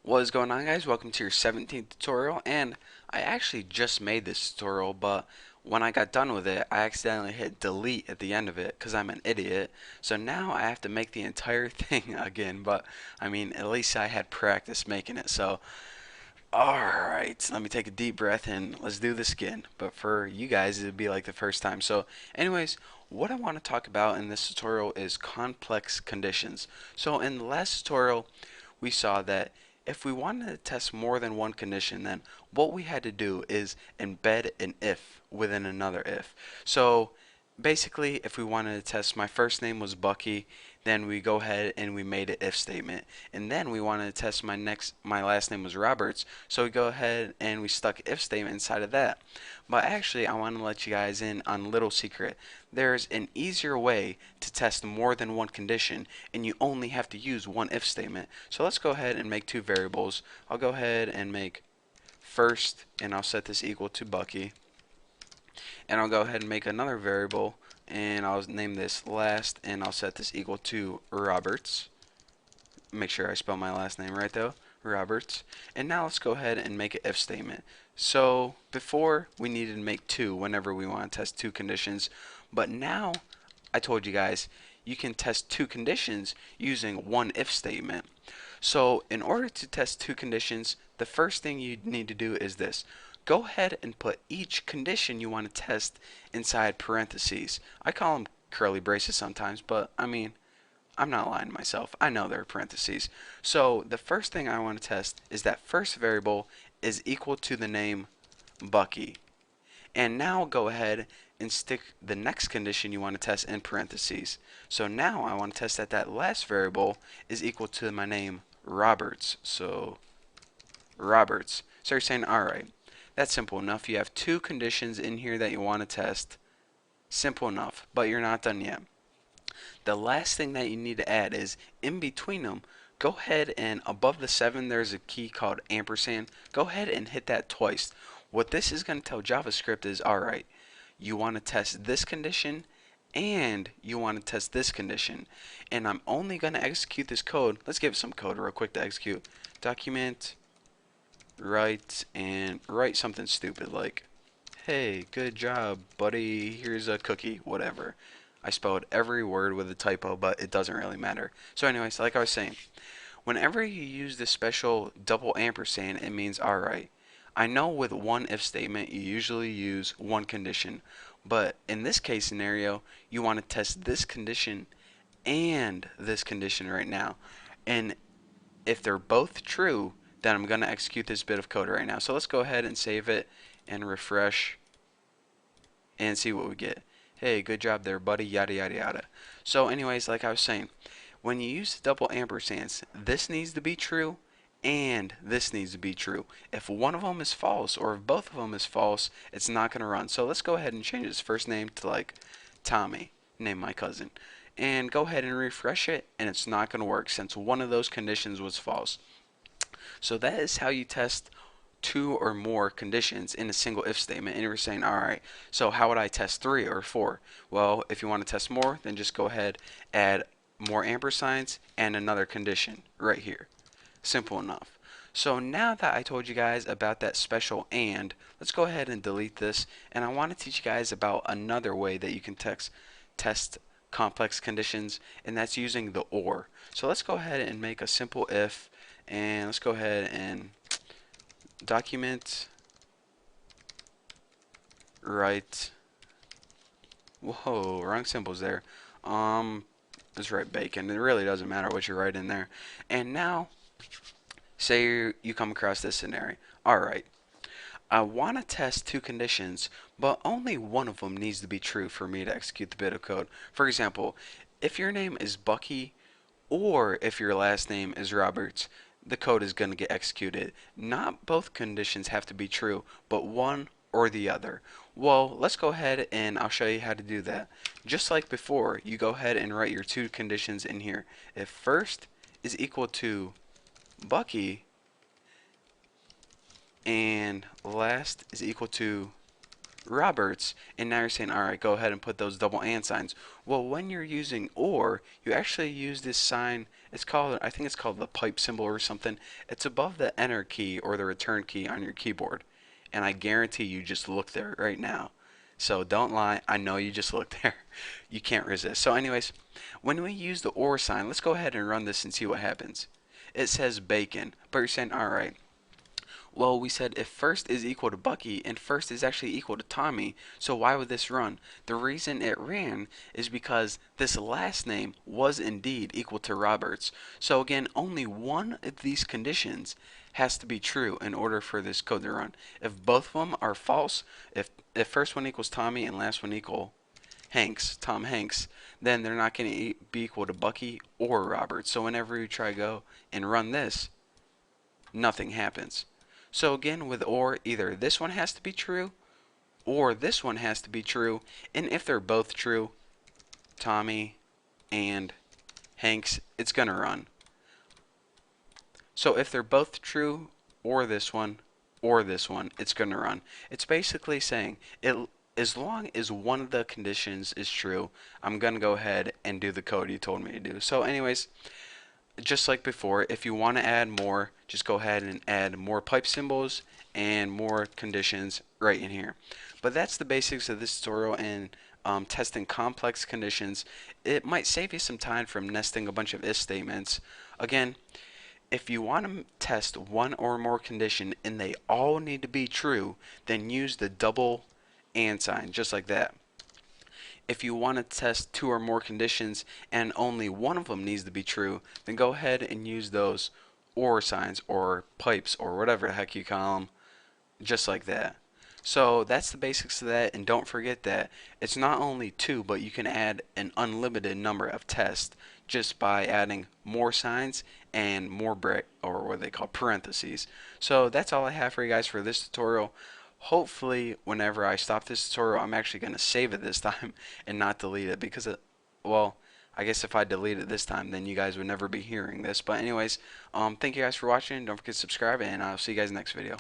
What is going on, guys? Welcome to your 17th tutorial, and I actually just made this tutorial, but when I got done with it I accidentally hit delete at the end of it because I'm an idiot. So now I have to make the entire thing again, but I mean, at least I had practice making it. So alright, let me take a deep breath and let's do this again. But for you guys, it'd be like the first time. So anyways, what I want to talk about in this tutorial is complex conditions. So in the last tutorial, we saw that if we wanted to test more than one condition, then what we had to do is embed an if within another if. So basically, if we wanted to test my first name was Bucky, then we go ahead and we made an if statement. And then we wanted to test my last name was Roberts, so we go ahead and we stuck if statement inside of that. But actually, I want to let you guys in on a little secret. There's an easier way to test more than one condition, and you only have to use one if statement. So let's go ahead and make two variables. I'll go ahead and make first, and I'll set this equal to Bucky. And I'll go ahead and make another variable, and I'll name this last, and I'll set this equal to Roberts. Make sure I spell my last name right though, Roberts. And now let's go ahead and make an if statement. So before we needed to make two whenever we want to test two conditions, but now I told you guys you can test two conditions using one if statement. So in order to test two conditions, the first thing you need to do is this. Go ahead and put each condition you want to test inside parentheses. I call them curly braces sometimes, but I mean, I'm not lying to myself. I know there are parentheses. So the first thing I want to test is that first variable is equal to the name Bucky. And now go ahead and stick the next condition you want to test in parentheses. So now I want to test that that last variable is equal to my name Roberts. So Roberts. So you're saying, alright, that's simple enough. You have two conditions in here that you want to test. Simple enough, but you're not done yet. The last thing that you need to add is in between them, go ahead and above the 7 there's a key called ampersand. Go ahead and hit that twice. What this is going to tell JavaScript is, alright, you want to test this condition and you want to test this condition. And I'm only going to execute this code. Let's give it some code real quick to execute. Document, write, and write something stupid like, hey, good job, buddy, here's a cookie, whatever. I spelled every word with a typo, but it doesn't really matter. So anyways, like I was saying, whenever you use this special double ampersand, it means, alright, I know with one if statement you usually use one condition, but in this case scenario, you want to test this condition and this condition right now. And if they're both true, then I'm going to execute this bit of code right now. So let's go ahead and save it and refresh and see what we get. Hey, good job there, buddy, yada yada yada. So anyways, like I was saying, when you use the double ampersands, this needs to be true and this needs to be true. If one of them is false or if both of them is false, it's not going to run. So let's go ahead and change his first name to like Tommy, name my cousin, and go ahead and refresh it, and it's not going to work since one of those conditions was false. So that is how you test two or more conditions in a single if statement. And you're saying, alright, so how would I test three or four? Well, if you want to test more, then just go ahead, add more ampersands and another condition right here. Simple enough. So now that I told you guys about that special and, let's go ahead and delete this. And I want to teach you guys about another way that you can test complex conditions, and that's using the or. So let's go ahead and make a simple if, and let's go ahead and document write, whoa, wrong symbols there. Let's write bacon. It really doesn't matter what you write in there. And now, say you come across this scenario. Alright, I want to test two conditions, but only one of them needs to be true for me to execute the bit of code. For example, if your name is Bucky or if your last name is Roberts, the code is going to get executed. Not both conditions have to be true, but one or the other. Well, let's go ahead and I'll show you how to do that. Just like before, you go ahead and write your two conditions in here. If first is equal to Bucky and last is equal to Roberts, and now you're saying, alright, go ahead and put those double and signs. Well, when you're using or, you actually use this sign It's called, I think it's called the pipe symbol or something. It's above the enter key or the return key on your keyboard. And I guarantee you just look there right now. So don't lie. I know you just looked there. You can't resist. So anyways, when we use the or sign, let's go ahead and run this and see what happens. It says bacon, but you're saying, all right, well, we said if first is equal to Bucky and first is actually equal to Tommy, so why would this run? The reason it ran is because this last name was indeed equal to Roberts. So again, only one of these conditions has to be true in order for this code to run. If both of them are false, if first one equals Tommy and last one equal Tom Hanks, then they're not going to be equal to Bucky or Roberts. So whenever you try to go and run this, nothing happens. So again, with or, either this one has to be true or this one has to be true. And if they're both true, Tommy and Hanks, it's going to run. So if they're both true or this one, it's going to run. It's basically saying as long as one of the conditions is true, I'm going to go ahead and do the code you told me to do. So anyways, just like before, if you want to add more, just go ahead and add more pipe symbols and more conditions right in here. But that's the basics of this tutorial, and testing complex conditions. It might save you some time from nesting a bunch of if statements. Again, if you want to test one or more condition and they all need to be true, then use the double and sign, just like that. If you want to test two or more conditions and only one of them needs to be true, then go ahead and use those or signs or pipes or whatever the heck you call them, just like that. So that's the basics of that, and don't forget that it's not only two, but you can add an unlimited number of tests just by adding more signs and more break, or what they call parentheses. So that's all I have for you guys for this tutorial. Hopefully whenever I stop this tutorial, I'm actually going to save it this time and not delete it, because well, I guess if I delete it this time, then you guys would never be hearing this. But anyways, thank you guys for watching. Don't forget to subscribe, and I'll see you guys next video.